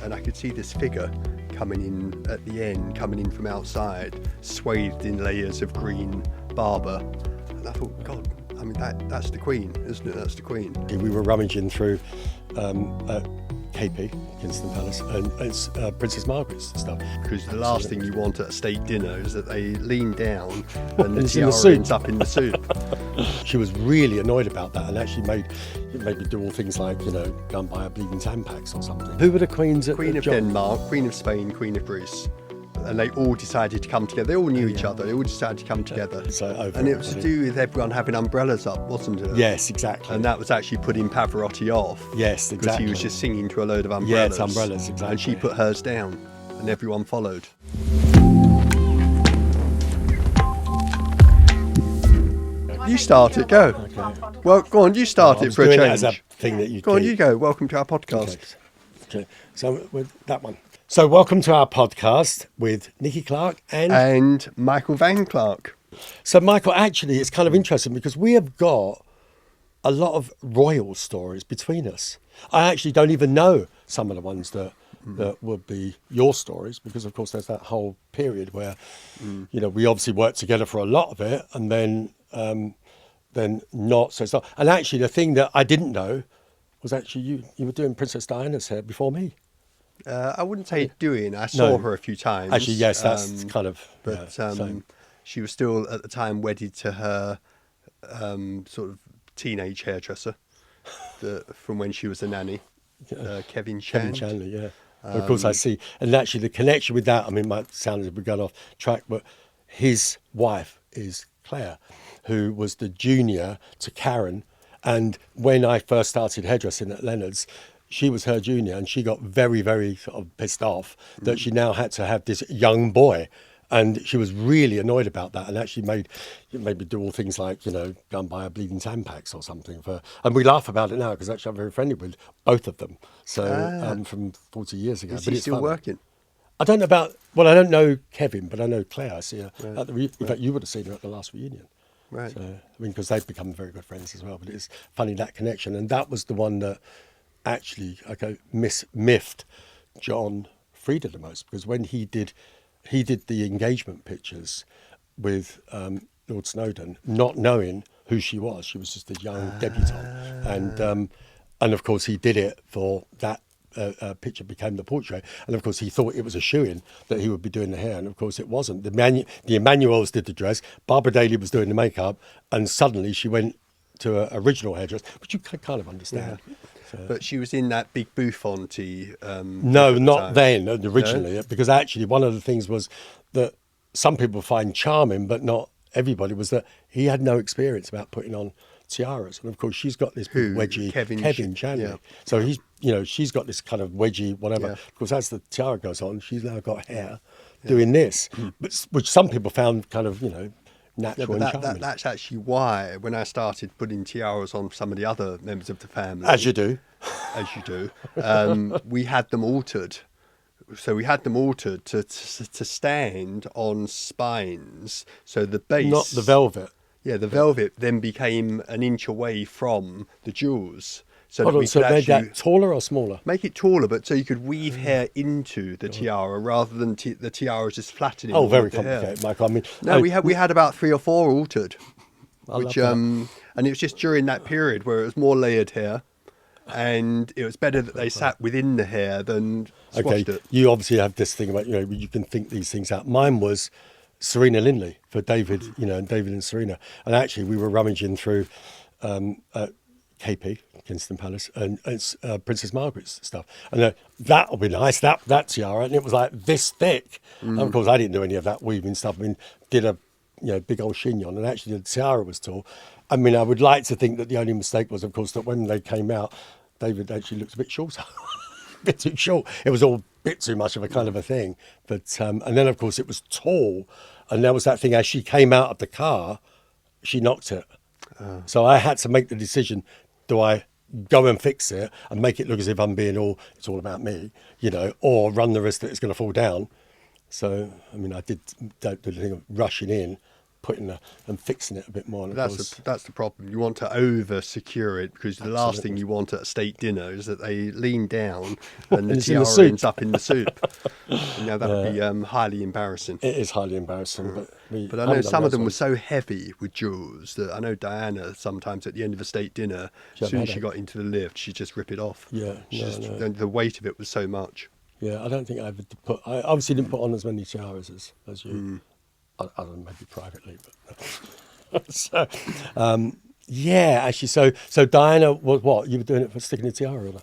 and I could see this figure coming in at the end, coming in from outside, swathed in layers of green barber. And I thought, God, I mean, that's the Queen, isn't it? That's the Queen. We were rummaging through KP, Kingston Palace, and it's Princess Margaret's stuff. Because the last thing you want at a state dinner is that they lean down and the It's in the tiara soup. ends up in the soup. She was really annoyed about that and actually made me do all things like, go and buy a bleeding Tampax or something. Who were the queens at Queen of Denmark, Queen of Spain, Queen of Greece. And they all decided to come together. They all knew each other. They all decided to come together. And it was to do with everyone having umbrellas up, wasn't it? Yes, exactly. And that was actually putting Pavarotti off. Yes, Because exactly. he was just singing to a load of umbrellas. Yes, umbrellas, exactly. And she put hers down, and everyone followed. You start it, go. Okay. Well, go on, you start it for a doing change. it as a thing that you Go on, keep. you go. Welcome to our podcast. Okay. So with that one. So welcome to our podcast with Nicky, Clarke And Michael Van Clarke. So Michael, actually it's kind of interesting because we have got a lot of royal stories between us. I actually don't even know some of the ones that would be your stories, because of course there's that whole period where we obviously worked together for a lot of it, and then not so. And actually the thing that I didn't know was actually you were doing Princess Diana's hair before me. I wouldn't say doing. I saw her a few times. Actually, yes, that's kind of. But same. she was still at the time wedded to her sort of teenage hairdresser from when she was a nanny, Kevin Chandler, yeah. Of course, I see. And actually, the connection with that, I mean, it might sound as if we got off track, but his wife is Claire, who was the junior to Karen. And when I first started hairdressing at Leonard's, she was her junior, and she got very, very sort of pissed off that she now had to have this young boy. And she was really annoyed about that, and actually made me do all things like, go and buy a bleeding Tampax or something. And we laugh about it now because actually I'm very friendly with both of them. So from 40 years ago. Is he still working? I don't know know Kevin, but I know Claire. I see her at the in fact, you would have seen her at the last reunion. Right. So, because they've become very good friends as well. But it's funny, that connection. And that was the one that actually, miffed John Frieda the most, because when he did the engagement pictures with Lord Snowdon, not knowing who she was just a young debutante, and of course he did it for that picture became the portrait, and of course he thought it was a shoo-in that he would be doing the hair, and of course it wasn't. The Emmanuels did the dress, Barbara Daly was doing the makeup, and suddenly she went to an original hairdresser, which you can kind of understand. Yeah. But she was in that big Buffonti. No, not then, originally, no? Because actually one of the things was that some people find charming, but not everybody, was that he had no experience about putting on tiaras. And of course, she's got this big wedgie, Kevin Chandler. Yeah. So he's, she's got this kind of wedgie, whatever. Yeah. Of course, as the tiara goes on, she's now got hair doing this, but which some people found kind of, natural and charming. That's actually why when I started putting tiaras on some of the other members of the family, as you do, we had them altered. So we had them altered to stand on spines. So the base, not the velvet. Yeah, the velvet then became an inch away from the jewels. So Hold that on, we so could made that taller or smaller? Make it taller, but so you could weave hair into the tiara rather than the tiara just flattening. Oh, very complicated, Michael. I mean, no, we had about 3 or 4 altered, which and it was just during that period where it was more layered hair, and it was better that they sat within the hair than squashed it. You obviously have this thing about you can think these things out. Mine was Serena Lindley for David, and David and Serena, and actually we were rummaging through KP, Kingston Palace, and it's Princess Margaret's stuff, and that'll be nice, that tiara, and it was like this thick. And of course I didn't do any of that weaving stuff. I mean, did a big old chignon, and actually the tiara was tall. I mean, I would like to think that the only mistake was, of course, that when they came out, David actually looked a bit short, a bit too short. It was all a bit too much of a kind of a thing. But and then of course it was tall, and there was that thing as she came out of the car, she knocked it. So I had to make the decision: do I go and fix it and make it look as if I'm being it's all about me, or run the risk that it's going to fall down? So I mean, I did the thing of rushing in, putting and fixing it a bit more. And of course, That's the problem. You want to over secure it, because the last thing you want at a state dinner is that they lean down and the it's in the tiara soup. ends up in the soup. That would be highly embarrassing. it is highly embarrassing. But I know some of them were so heavy with jewels that I know Diana sometimes at the end of a state dinner, as soon as she got into the lift, she'd just rip it off. Yeah, The weight of it was so much. Yeah, I don't think I obviously didn't put on as many tiaras as you. Other than maybe privately, but so yeah, actually, so Diana was what you were doing it for sticking a tiara on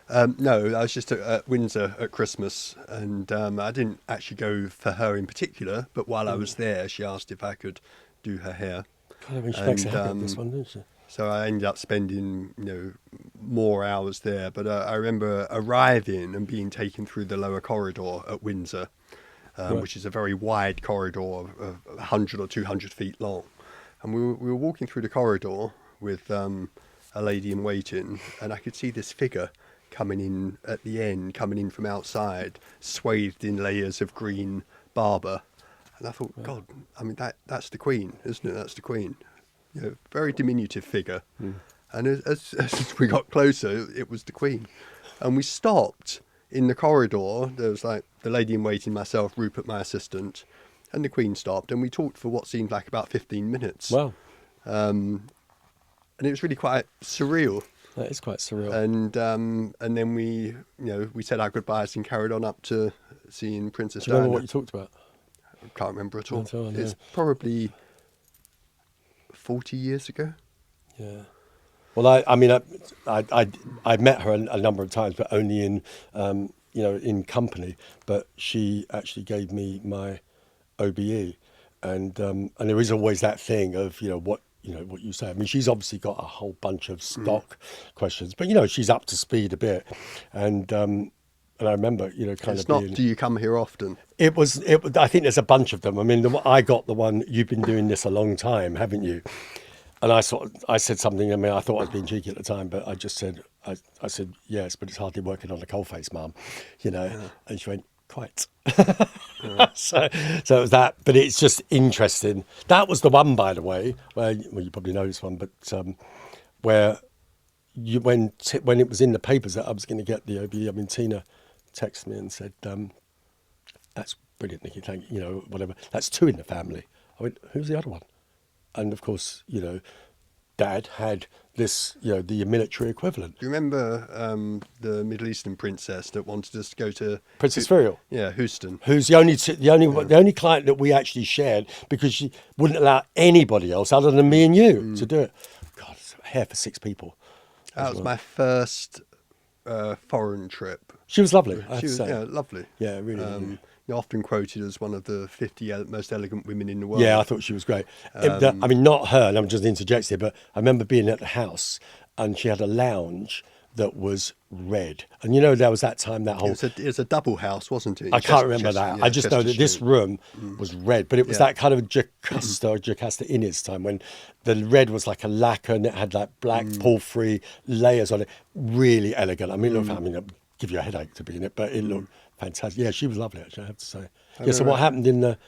her? No, I was just at Windsor at Christmas, and I didn't actually go for her in particular. But while I was there, she asked if I could do her hair. God, I mean, she makes it happy, this one, doesn't she? So I ended up spending, more hours there. But I remember arriving and being taken through the lower corridor at Windsor. Which is a very wide corridor of 100 or 200 feet long. And we were walking through the corridor with a lady in waiting, and I could see this figure coming in at the end, coming in from outside, swathed in layers of green barber. And I thought, God, I mean, that's the Queen, isn't it? That's the Queen. Very diminutive figure. And as we got closer, it was the Queen. And we stopped in the corridor. There was like the lady in waiting, myself, Rupert, my assistant, and the Queen stopped, and we talked for what seemed like about 15 minutes. Wow. And it was really quite surreal. That is quite surreal. And then we said our goodbyes and carried on up to seeing Princess Do you remember Diana. what you talked about? I can't remember at all. Not at all, no. It's probably 40 years ago. Yeah. Well, I met her a number of times, but only in in company. But she actually gave me my OBE, and there is always that thing of what you say. I mean, she's obviously got a whole bunch of stock questions, but she's up to speed a bit, and I remember It's not. Do you come here often? It was. I think there's a bunch of them. I mean, I got the one. You've been doing this a long time, haven't you? And I said something. I mean, I thought I was being cheeky at the time, but I just said, I said yes, but it's hardly working on a coalface, Mum. Yeah. And she went, quite. So it was that. But it's just interesting. That was the one, by the way, where you probably know this one, but where when it was in the papers that I was going to get the OBE. I mean, Tina texted me and said, "That's brilliant, Nicky. Thank you. Whatever. That's 2 in the family." I went, "Who's the other one?" And of course, Dad had this, the military equivalent. Do you remember the Middle Eastern princess that wanted us to go to Princess Virial? Yeah, Houston. Who's the only client that we actually shared, because she wouldn't allow anybody else other than me and you to do it. God, it's hair for 6 people. That was my first foreign trip. She was lovely. She was lovely. Yeah, really. Often quoted as one of the 50 most elegant women in the world. Yeah, I thought she was great. I mean, not her, and I'm just interjecting, but I remember being at the house, and she had a lounge that was red. And there was that time, that whole... It was a double house, wasn't it? I can't remember that. I just know that this room was red, but it was that kind of Jocasta Innes time, when the red was like a lacquer, and it had like black porphyry layers on it. Really elegant. I mean, it'd give you a headache to be in it, but it looked fantastic. Yeah, she was lovely, actually, I have to say. So what happened in the...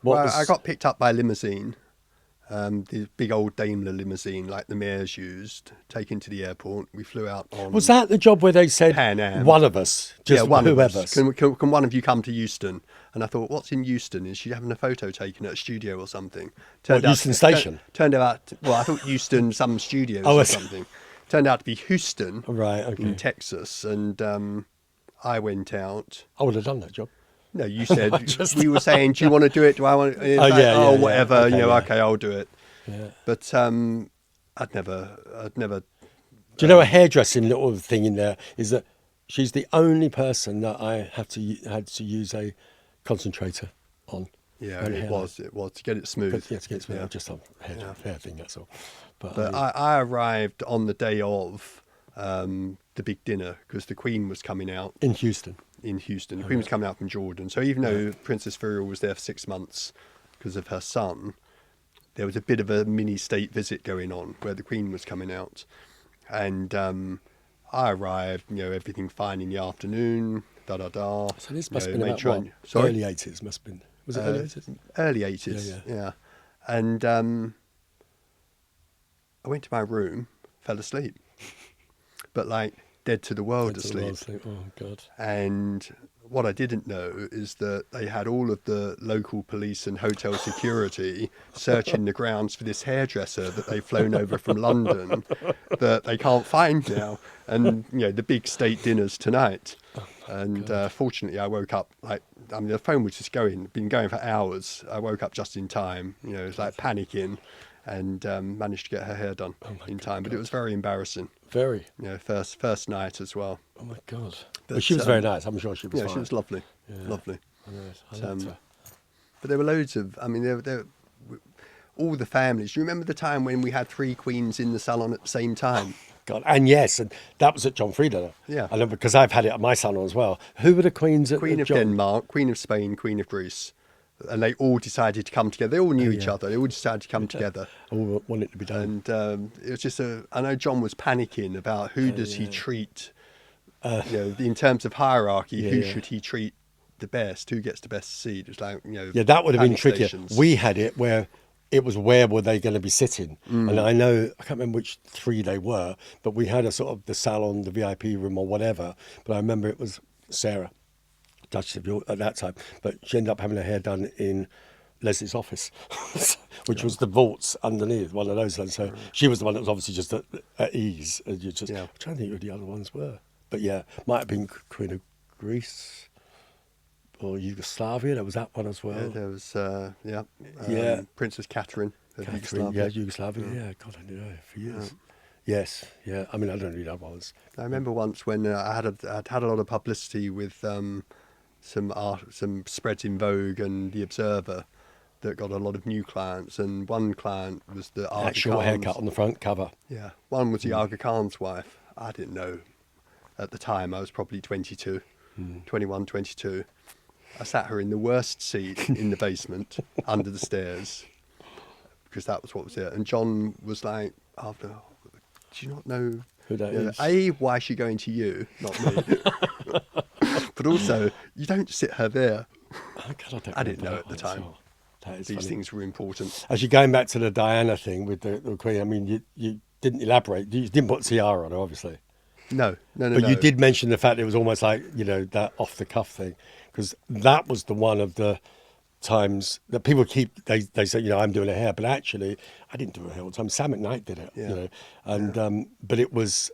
I got picked up by a limousine, the big old Daimler limousine like the mayor's used, taken to the airport. We flew out on... Was that the job where they said, Pan Am. One of us, one whoever? Of us. Can one of you come to Euston? And I thought, what's in Euston? Is she having a photo taken at a studio or something? Euston Station? Turned out... Well, I thought Euston, some studios or something. Turned out to be Houston, in Texas, and I went out. I would have done that job. No, you said we were saying, "Do you want to do it? Do I want?" To? Whatever. Okay, I'll do it. Yeah. But I'd never. Do you know a hairdressing little thing in there is that she's the only person that I had to use a concentrator on. Yeah, it was to get it smooth. To get it smooth. Just a hair thing, that's all. But I arrived on the day of the big dinner, because the Queen was coming out in Houston. The Queen was coming out from Jordan. So even though Princess Virial was there for 6 months because of her son, there was a bit of a mini state visit going on where the Queen was coming out. And I arrived, everything fine in the afternoon, So this must have been about early 80s, must have been. Was it early 80s? Early 80s, yeah. And I went to my room, fell asleep, but like dead to the world asleep. Oh, God. And what I didn't know is that they had all of the local police and hotel security searching the grounds for this hairdresser that they've flown over from London that they can't find now. And, you know, the big state dinner's tonight. And fortunately, I woke up the phone was just been going for hours. I woke up just in time. You know, it was like panicking, and managed to get her hair done in time. But it was very embarrassing. Very. You know, first night as well. Oh, my God. But But she was very nice. I'm sure she was fine. she was lovely. Yeah. Lovely. I liked her. But there were loads of, there all the families. Do you remember the time when we had 3 queens in the salon at the same time? God, and yes, and that was at John Frieda. Yeah. I know, because I've had it at my salon as well. Who were the queens at Queen of John? Denmark, Queen of Spain, Queen of Greece. And they all decided to come together. They all knew each other. They all decided to come together. All want it to be done. And it was just I know John was panicking about who does he treat, in terms of hierarchy, who should he treat the best, who gets the best seat. It's like, Yeah, that would have been panic trickier. stations. We had it where it was where were they going to be sitting. And I know, I can't remember which 3 they were, but we had a sort of the salon, the VIP room or whatever. But I remember it was Sarah, Duchess of York at that time. But she ended up having her hair done in Leslie's office, which was the vaults underneath, one of those ones. So she was the one that was obviously just at ease. And you just, I'm trying to think who the other ones were. But yeah, might have been Queen of Greece or Yugoslavia. There was that one as well. Yeah, there was, Princess Catherine of Catherine, Yugoslavia. Yugoslavia. Yeah, God, I knew her for years. Yes, yeah. I mean, I don't really know what was. I remember once when I'd had a lot of publicity with some spreads in Vogue and The Observer that got a lot of new clients, and one client was the Aga Short Khan's. haircut on the front cover. Yeah, one was the Aga Khan's wife. I didn't know at the time. I was probably 22, 21, 22. I sat her in the worst seat in the basement under the stairs because that was what was there. And John was like, after, do you not know Who that is? why is she going to you, not me? But also, you don't sit her there. Oh, God, I didn't know at the time. That is These funny. things were important. Actually, going back to the Diana thing with the Queen, I mean, you didn't elaborate. You didn't put tiara on her, obviously. No. But you did mention the fact it was almost like, that off-the-cuff thing, because that was the one of the times that people they say, I'm doing a hair, but actually, I didn't do a hair all the time. Sam McKnight did it, and but it was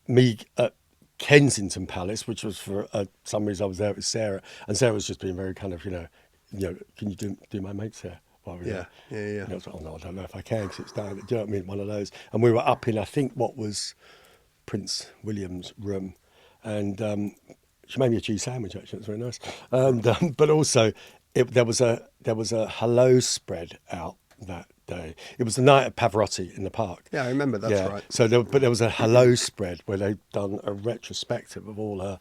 me at Kensington Palace, which was for some reason I was there with Sarah, and Sarah was just being very kind of, can you do my mate's hair? While we were there? And I was like, oh no, I don't know if I can, because it's down. Do you know what I mean? One of those, and we were up in, I think, what was Prince William's room, and she made me a cheese sandwich. Actually, it was very nice. And but also, there was a hello spread out that day. It was the night of Pavarotti in the park. Yeah, I remember. That's right. So, there was a hello spread where they'd done a retrospective of all her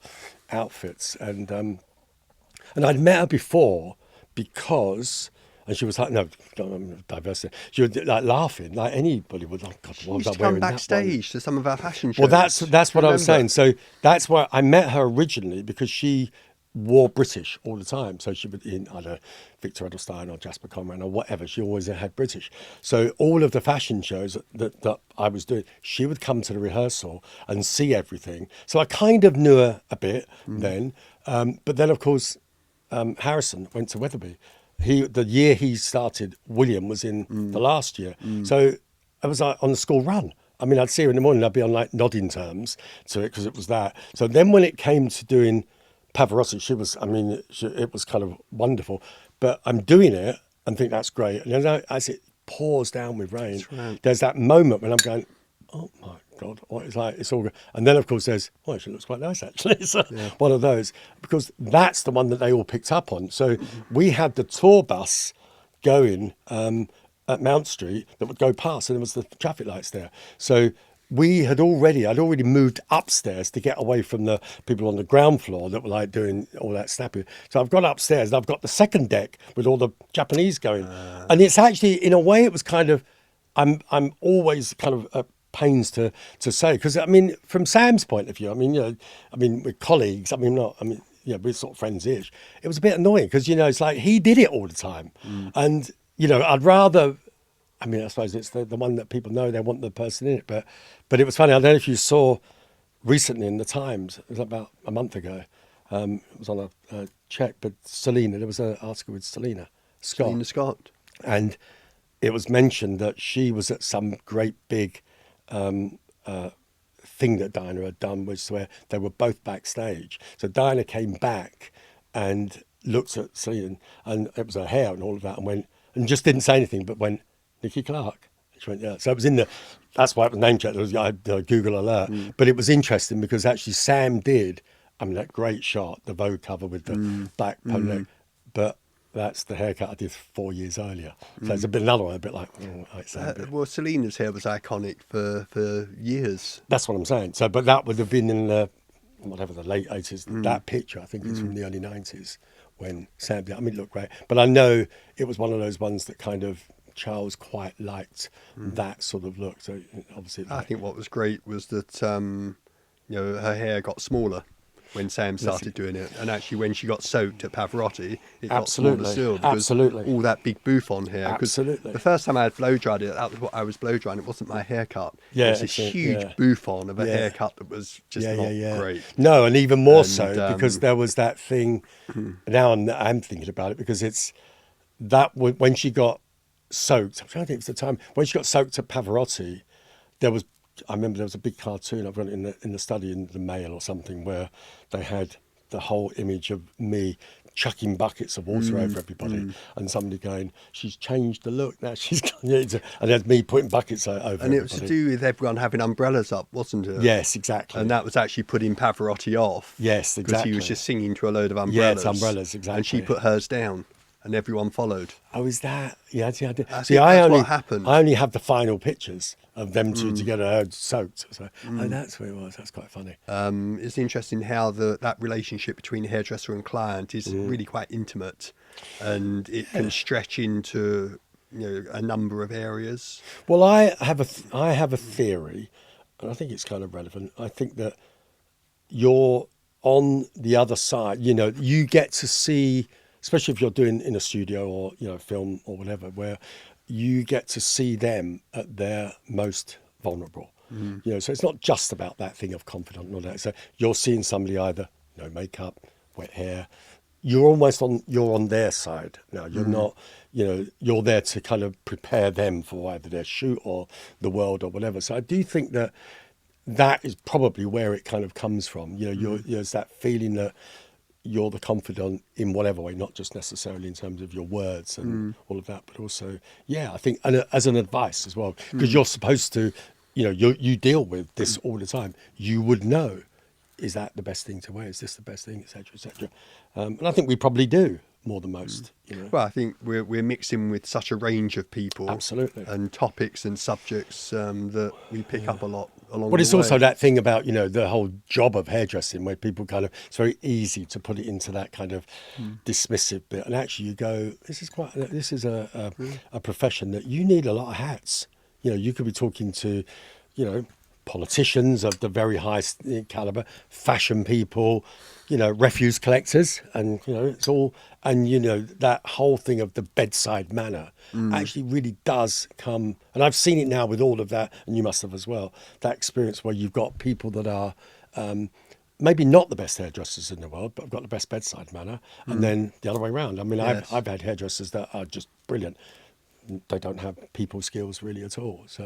outfits, and I'd met her before because. And she was like, no, diversity. She was like laughing, like anybody would. Oh God, She what was used I to come wearing that one? backstage to some of our fashion shows. Well, that's what I was saying. Remember? So that's why I met her originally, because she wore British all the time. So she would in either Victor Edelstein or Jasper Conran or whatever. She always had British. So all of the fashion shows that I was doing, she would come to the rehearsal and see everything. So I kind of knew her a bit then. But then, of course, Harrison went to Weatherby. The year he started, William was in the last year. So I was like on the school run. I mean, I'd see her in the morning, I'd be on like nodding terms to it because it was that. So then when it came to doing Pavarotti, it was kind of wonderful. But I'm doing it and think that's great. And then as it pours down with rain, there's that moment when I'm going, oh my God, it's all good. And then, of course, there's, she looks quite nice, actually. So one of those, because that's the one that they all picked up on. So we had the tour bus going at Mount Street that would go past, and there was the traffic lights there. So I'd already moved upstairs to get away from the people on the ground floor that were like doing all that snapping. So I've gone upstairs and I've got the second deck with all the Japanese going. And it's actually, in a way, it was kind of, I'm always kind of pains to say, because I mean, from Sam's point of view, with colleagues, we're sort of friends-ish. It was a bit annoying because it's like he did it all the time, and you know, I'd rather. I mean, I suppose it's the one that people know they want the person in it, but it was funny. I don't know if you saw recently in the Times. It was about a month ago. It was on a check, but Selena. There was an article with Selena Scott. Selena Scott. And it was mentioned that she was at some great big thing that Diana had done, was where they were both backstage. So Diana came back and looked at Selena, and it was her hair and all of that, and went, and just didn't say anything, but went, Nicky Clarke. And she went, yeah. So it was in the, that's why it was name checked. It was a Google alert. But it was interesting because actually Sam did, I mean, that great shot, the Vogue cover with the black polo, but that's the haircut I did 4 years earlier. So it's a bit another one, a bit like, well, Selena's hair was iconic for years. That's what I'm saying. So, but that would have been in the, whatever, the late 80s. That picture, I think it's from the early 90s when Sam did. I mean, it looked great. But I know it was one of those ones that kind of Charles quite liked that sort of look. So obviously, I think what was great was that her hair got smaller when Sam started doing it, and actually when she got soaked at Pavarotti, it got smaller still because all that big bouffant hair. Absolutely. The first time I had blow dried it, that was what I was blow drying. It wasn't my haircut. Yeah, it was this huge bouffant of a haircut that was just not great. No, and even more so because there was that thing. Now I'm thinking about it because it's that when she got soaked. I'm trying to think of the time when she got soaked at Pavarotti. I remember there was a big cartoon. I've got it in the study in the Mail or something where they had the whole image of me chucking buckets of water over everybody and somebody going, she's changed the look now. She's gone, and there's me putting buckets over everybody. And it was to do with everyone having umbrellas up, wasn't it? Yes, exactly. And that was actually putting Pavarotti off. Yes, exactly. Because he was just singing to a load of umbrellas. Yeah, it's umbrellas, exactly. And she put hers down. And everyone followed. Oh, is that? Yeah, I did. What happened. I only have the final pictures of them two together, soaked. So that's what it was. That's quite funny. It's interesting how that relationship between hairdresser and client is really quite intimate, and it can stretch into a number of areas. Well, I have a theory, and I think it's kind of relevant. I think that you're on the other side. You get to see. Especially if you're doing in a studio or film or whatever, where you get to see them at their most vulnerable. So it's not just about that thing of confident and all that. So you're seeing somebody either no makeup, wet hair. You're almost on their side now. You're not. You're there to kind of prepare them for either their shoot or the world or whatever. So I do think that is probably where it kind of comes from. There's that feeling that you're the confidant in whatever way, not just necessarily in terms of your words and all of that, but also, I think, and as an advice as well, because you're supposed to, you deal with this all the time. You would know, is that the best thing to wear? Is this the best thing, etc., etc. And I think we probably do more than most. Well, I think we're mixing with such a range of people, absolutely, and topics and subjects that we pick up a lot along the way. But it's also that thing about the whole job of hairdressing, where people it's very easy to put it into that kind of dismissive bit, and actually you go, this is a profession that you need a lot of hats. You could be talking to, politicians of the very highest caliber, fashion people, refuse collectors, and it's all, and that whole thing of the bedside manner actually really does come, and I've seen it now with all of that, and you must have as well, that experience where you've got people that are maybe not the best hairdressers in the world, but have got the best bedside manner, and then the other way around. I mean, I've had hairdressers that are just brilliant. They don't have people skills really at all. So,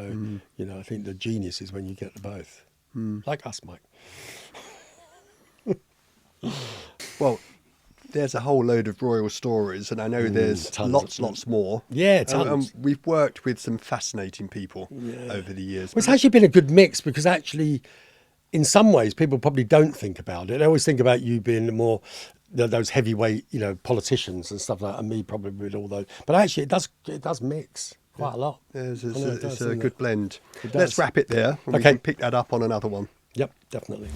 I think the genius is when you get the both. Like us, Mike. Well, there's a whole load of royal stories, and I know there's lots more. Yeah, tons. We've worked with some fascinating people over the years. Well, it's actually been a good mix because actually, in some ways, people probably don't think about it. They always think about you being the more those heavyweight, politicians and stuff like that, and me probably with all those. But actually, it does mix quite a lot. It's a good blend. Let's wrap it there. And we can pick that up on another one. Yep, definitely.